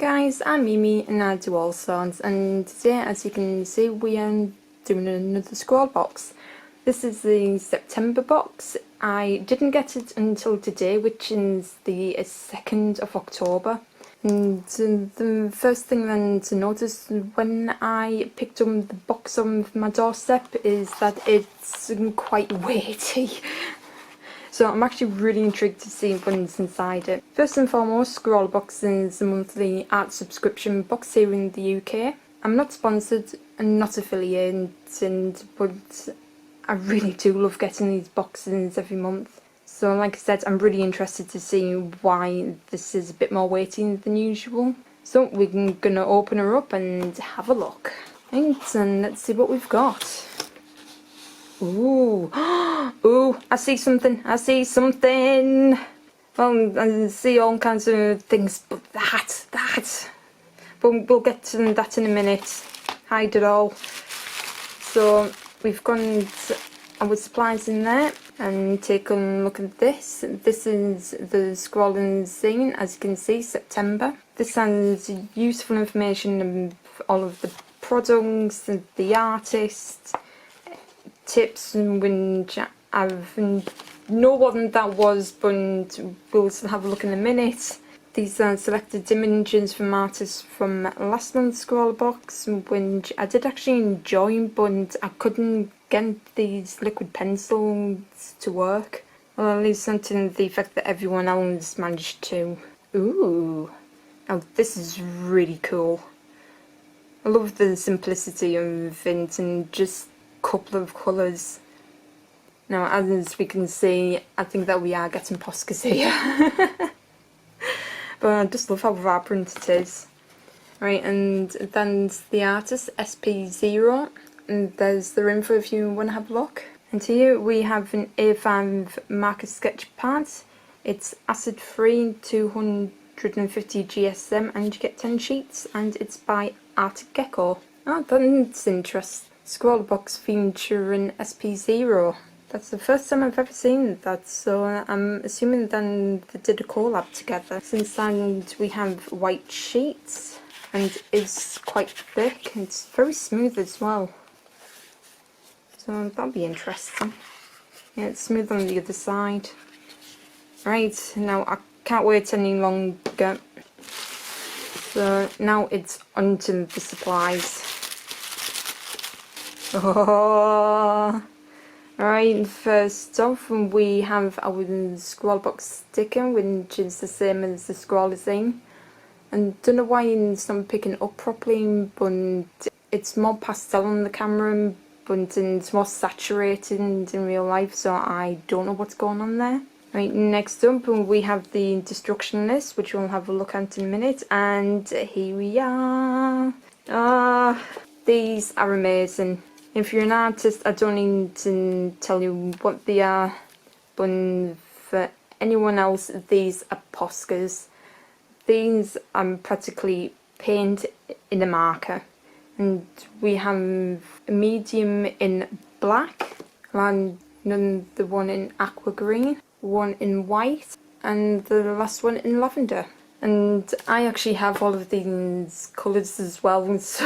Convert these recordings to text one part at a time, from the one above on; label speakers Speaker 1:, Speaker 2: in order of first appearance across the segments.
Speaker 1: guys, I'm MeeMee and I do Allsorts, and today, as you can see, we are doing another Scrawlrbox. This is the September box. I didn't get it until today, which is the 2nd of October. And the first thing then to notice when I picked up the box on my doorstep is that it's quite weighty. So I'm actually really intrigued to see what's inside it. First and foremost, Scrawlrbox is a monthly art subscription box here in the UK. I'm not sponsored and not affiliated, but I really do love getting these boxes every month. So like I said, I'm really interested to see why this is a bit more weighty than usual. So we're going to open her up and have a look. Right, and let's see what we've got. Ooh, ooh, I see something, I see something. Well, I see all kinds of things, but that. But we'll get to that in a minute. Hide it all. So, we've gone our supplies in there and take a look at this. This is the Scrawling zine, as you can see, September. This has useful information of all of the products, the artists, tips, which I've no one that was, but we'll have a look in a minute. These are selected images from artists from last month's Scrawlrbox, which I did actually enjoy, but I couldn't get these liquid pencils to work. Well, at least something to the effect that everyone else managed to. Ooh, oh, this is really cool. I love the simplicity of it and just couple of colours. Now, as we can see, I think that we are getting Poscas here. But I just love how vibrant it is. Right, and then the artist, SP0, and there's the info if you want to have a look. And here we have an A5 marker sketch pad. It's acid free, 250 GSM, and you get 10 sheets, and it's by Art Gecko. Oh, that's interesting. Scrawlrbox featuring SP0. That's the first time I've ever seen that, so I'm assuming then they did a collab together. Inside we have white sheets, and it's quite thick. It's very smooth as well, so that'll be interesting. Yeah, it's smooth on the other side. Right, now I can't wait any longer. So now it's onto the supplies. Oh, alright, first off we have our Scrawlrbox sticker, which is the same as the Scrawler zine. And don't know why it's not picking up properly, but it's more pastel on the camera, but it's more saturated in real life, so I don't know what's going on there. Right, next up we have the destruction list, which we'll have a look at in a minute, and here we are. These are amazing. If you're an artist, I don't need to tell you what they are, but for anyone else, these are Poscas. These are practically paint in a marker. And we have a medium in black, and the one in aqua green, one in white, and the last one in lavender. And I actually have all of these colours as well, so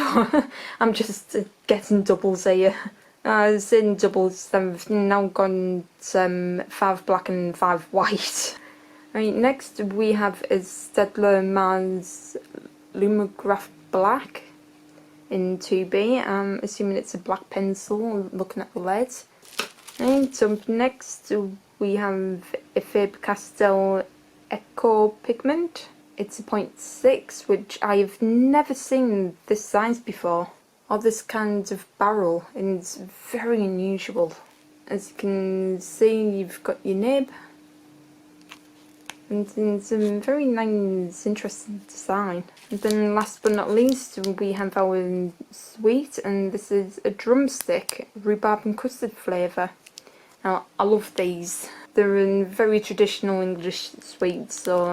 Speaker 1: I'm just getting doubles here. In doubles, I've now gone 5 black and 5 white. Right, next we have a Staedtler Mars Lumograph Black in 2B. I'm assuming it's a black pencil, looking at the lead. Right, up next we have a Faber-Castell Echo Pigment. It's a 0.6, which I've never seen this size before, or this kind of barrel, and it's very unusual. As you can see, you've got your nib, and it's a very nice, interesting design. And then last but not least, we have our sweet, and this is a drumstick, rhubarb and custard flavour. Now, I love these. They're a very traditional English sweet, so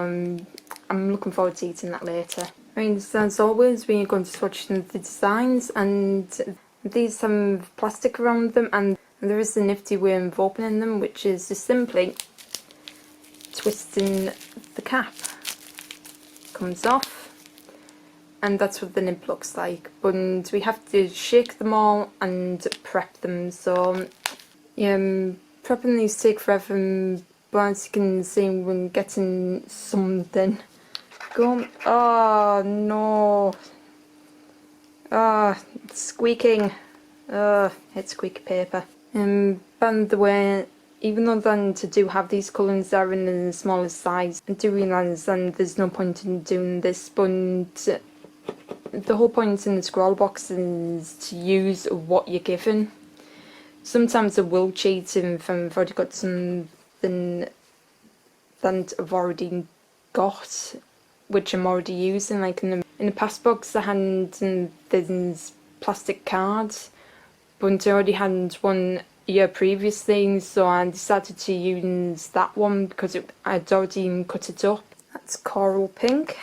Speaker 1: I'm looking forward to eating that later. Right, so as always, we are going to swatch the designs, and these have plastic around them, and there is a nifty way of opening them, which is just simply twisting the cap. Comes off, and that's what the nib looks like. But we have to shake them all and prep them. So prepping these take forever, but as you can see, we're getting something. Go. Oh no. Ah, it's squeaking. It's squeaky paper. By the way, even though then to do have these colours that are in the smallest size, I do realise then there's no point in doing this, but the whole point in the Scrawlrbox is to use what you're given. Sometimes I will cheat if I've already got something that I've already got, which I'm already using. Like in the past box I had these plastic cards, but I already had one year previously, so I decided to use that one because I'd already cut it up. That's coral pink.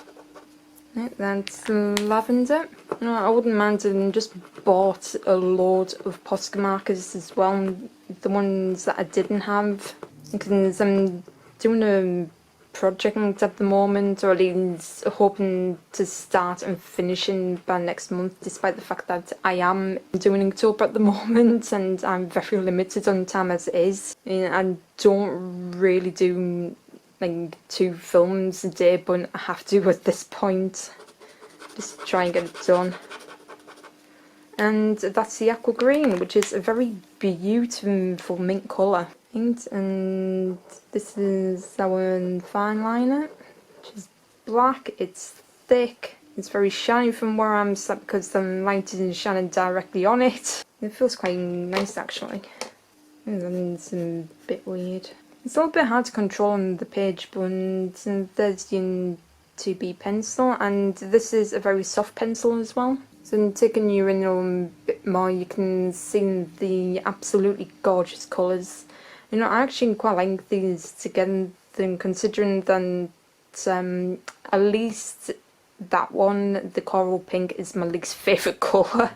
Speaker 1: That's lavender. No, I wouldn't mind, and just bought a load of Posca markers as well, the ones that I didn't have, because I'm doing a project at the moment, or at least hoping to start and finishing by next month, despite the fact that I am doing Inktober at the moment and I'm very limited on time as it is. I don't really do like 2 films a day, but I have to at this point. Just try and get it done. And that's the aqua green, which is a very beautiful mint colour. And this is our fine liner, which is black. It's thick. It's very shiny from where I'm sat because the light isn't shining directly on it. It feels quite nice actually. And it's a bit weird. It's a little bit hard to control on the page, but there's your 2B pencil, and this is a very soft pencil as well. So taking you in a bit more, you can see the absolutely gorgeous colours. You know, I actually quite like these together, considering that at least that one, the coral pink, is my least favourite colour.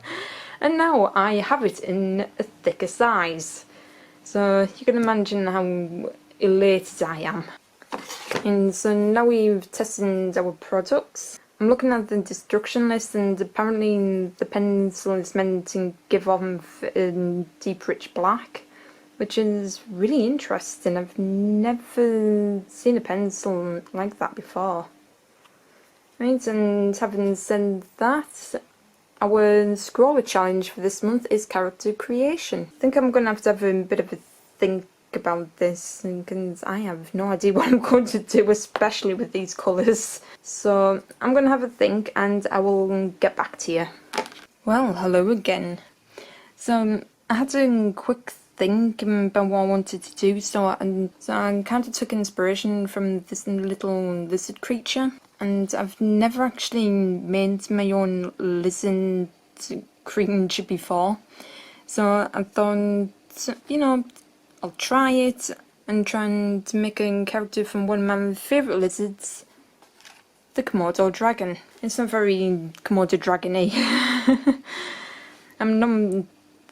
Speaker 1: And now I have it in a thicker size. So you can imagine how elated I am. And so now we've tested our products. I'm looking at the destruction list, and apparently the pencil is meant to give off a deep rich black, which is really interesting. I've never seen a pencil like that before. Right, and having said that, our scroller challenge for this month is character creation. I think I'm going to have a bit of a think about this, because I have no idea what I'm going to do, especially with these colours. So I'm going to have a think and I will get back to you. Well, hello again. So I had a quick think about what I wanted to do, so I kind of took inspiration from this little lizard creature, and I've never actually made my own lizard creature before, so I thought, you know, I'll try it and try to make a character from one of my favourite lizards, the Komodo dragon. It's not very Komodo dragon-y. I'm not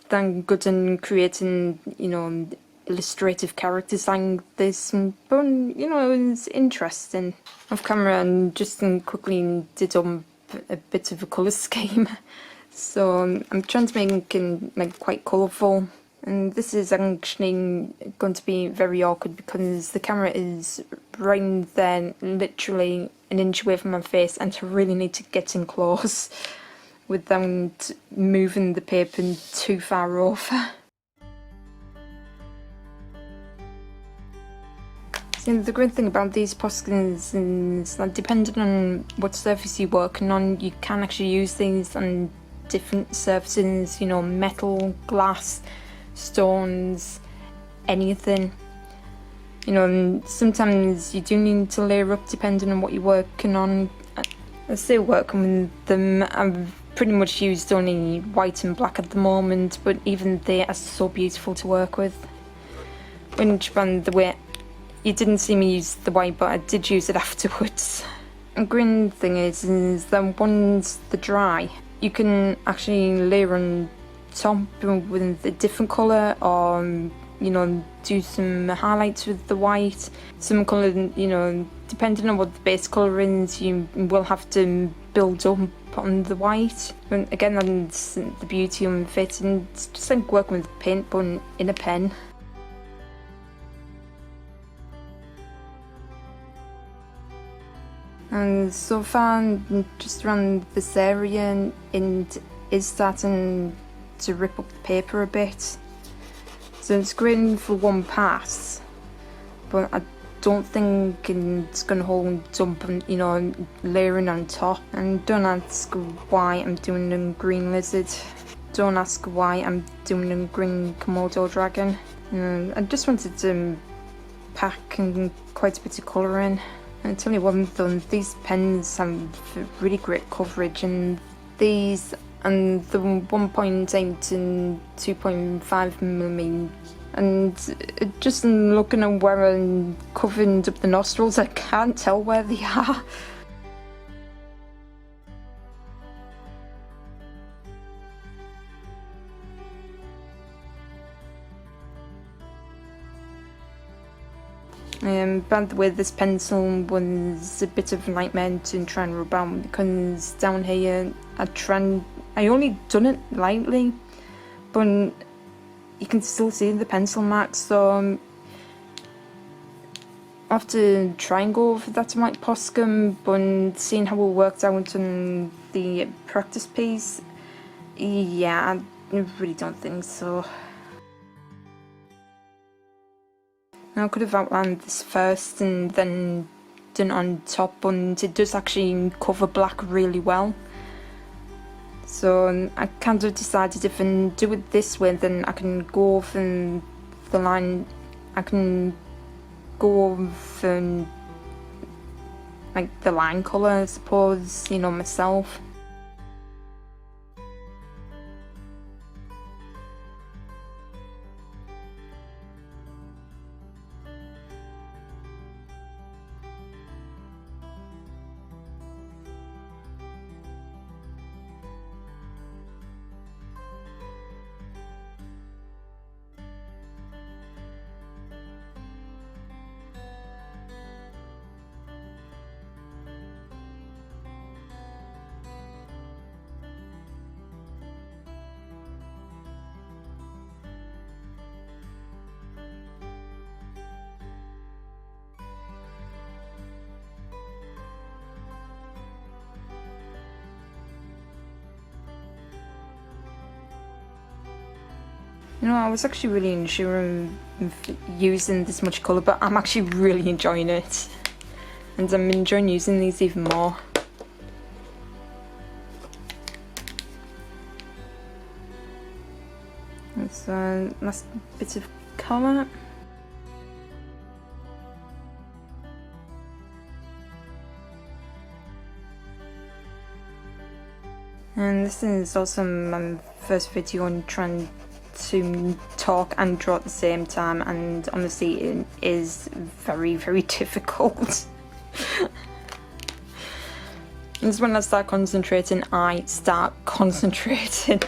Speaker 1: that good in creating, you know, illustrative characters like this, but, you know, it's interesting. Off camera, and just quickly did a bit of a colour scheme. So I'm trying to make it like quite colourful. And this is actually going to be very awkward because the camera is right there, literally an inch away from my face, and I really need to get in close without moving the paper too far over. So the great thing about these Poscas is that depending on what surface you're working on, you can actually use these on different surfaces, you know, metal, glass, stones, anything. You know, and sometimes you do need to layer up depending on what you're working on. I'm still working with them. I've pretty much used only white and black at the moment, but even they are so beautiful to work with. Which, by the way, you didn't see me use the white, but I did use it afterwards. The green thing is that once they're dry, you can actually layer on top with a different colour, or, you know, do some highlights with the white, some colour, you know, depending on what the base colour is, you will have to build up on the white. And again, that's the beauty of it, and it's just like working with paint but in a pen. And so far, just around this area, and is starting to rip up the paper a bit. So it's great for one pass, but I don't think it's going to hold up, you know, layering on top. And don't ask why I'm doing a green lizard. Don't ask why I'm doing a green Komodo dragon. I just wanted to pack quite a bit of colour in. And I tell you what, though, these pens have really great coverage, and these and the 1.8 and 2.5mm. And just looking at where I'm covering up the nostrils, I can't tell where they are. By the way, this pencil was a bit of a nightmare to try and rub out, because down here I only done it lightly, but you can still see the pencil marks, so I have to try and go over that to Mike Poscom, but seeing how it worked out on the practice piece, yeah, I really don't think so. I could have outlined this first and then done it on top, but it does actually cover black really well. So I kind of decided if I do it this way, then I can go over the line, I can go over like the line colour, I suppose, you know, myself. You know, I was actually really unsure of using this much colour, but I'm actually really enjoying it. And I'm enjoying using these even more. That's a last bit of colour. And this is also my first video on trying to talk and draw at the same time, and honestly it is very, very difficult. It's when I start concentrating, I start concentrating.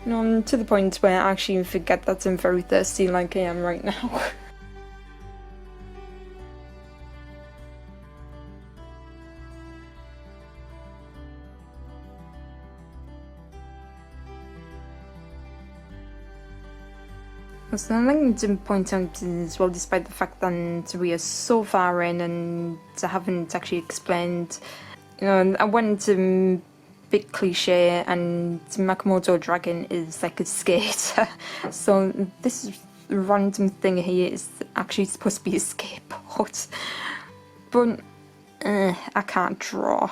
Speaker 1: You know, to the point where I actually forget that I'm very thirsty like I am right now. So I'd like to point out as well, despite the fact that we are so far in and I haven't actually explained, you know, I went a bit cliche, and my Komodo dragon is like a skater. So this random thing here is actually supposed to be a skateboard, but I can't draw.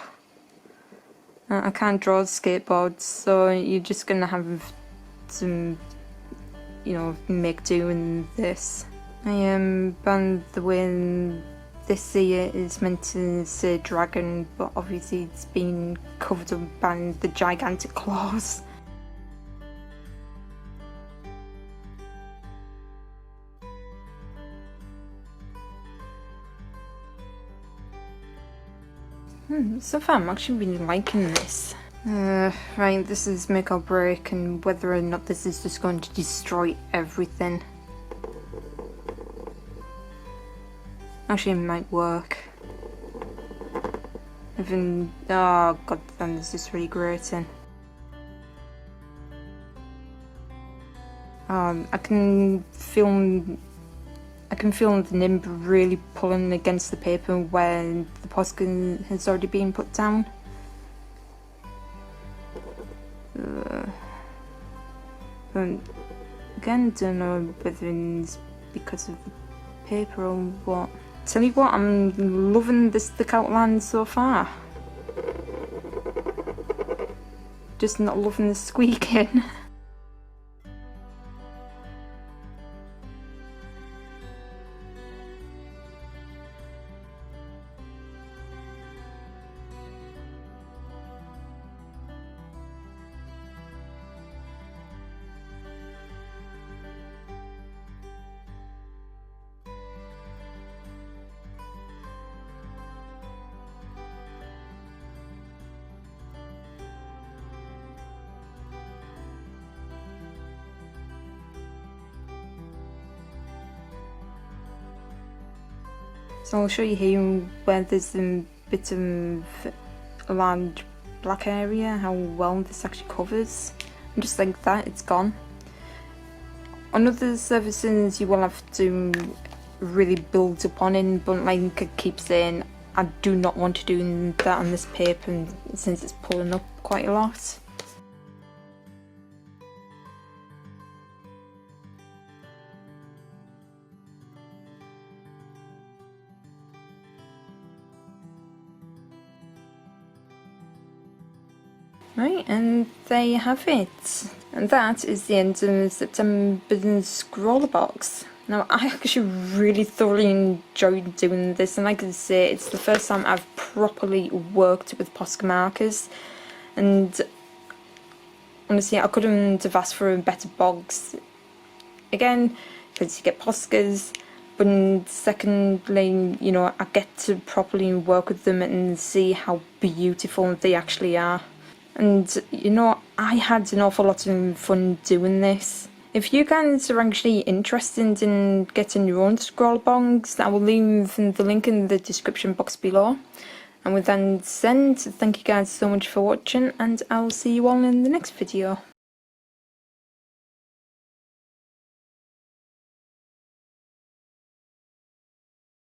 Speaker 1: I can't draw skateboards, so you're just gonna have to, you know, make do in this. By the way, this here is meant to say dragon, but obviously it's been covered up by the gigantic claws. So far I'm actually really liking this. Right, this is make or break, and whether or not this is just going to destroy everything. Actually, it might work. Even, oh god, then this is really grating. I can feel the nib really pulling against the paper where the Posca has already been put down. But again, don't know whether it's because of the paper or what. Tell you what, I'm loving this thick outline so far. Just not loving the squeaking. So I'll show you here where there's a bit of a large black area, how well this actually covers. And just like that, it's gone. On other surfaces you will have to really build upon it, but like I keep saying, I do not want to do that on this paper since it's pulling up quite a lot. Right, and there you have it. And that is the end of September's Scrawlrbox. Now, I actually really thoroughly enjoyed doing this, and like I say, it's the first time I've properly worked with Posca markers. And honestly, I couldn't have asked for a better box. Again, because you get Poscas, but secondly, you know, I get to properly work with them and see how beautiful they actually are. And you know, I had an awful lot of fun doing this. If you guys are actually interested in getting your own Scrawlrbox, I will leave the link in the description box below. And with that said, thank you guys so much for watching, and I'll see you all in the next video.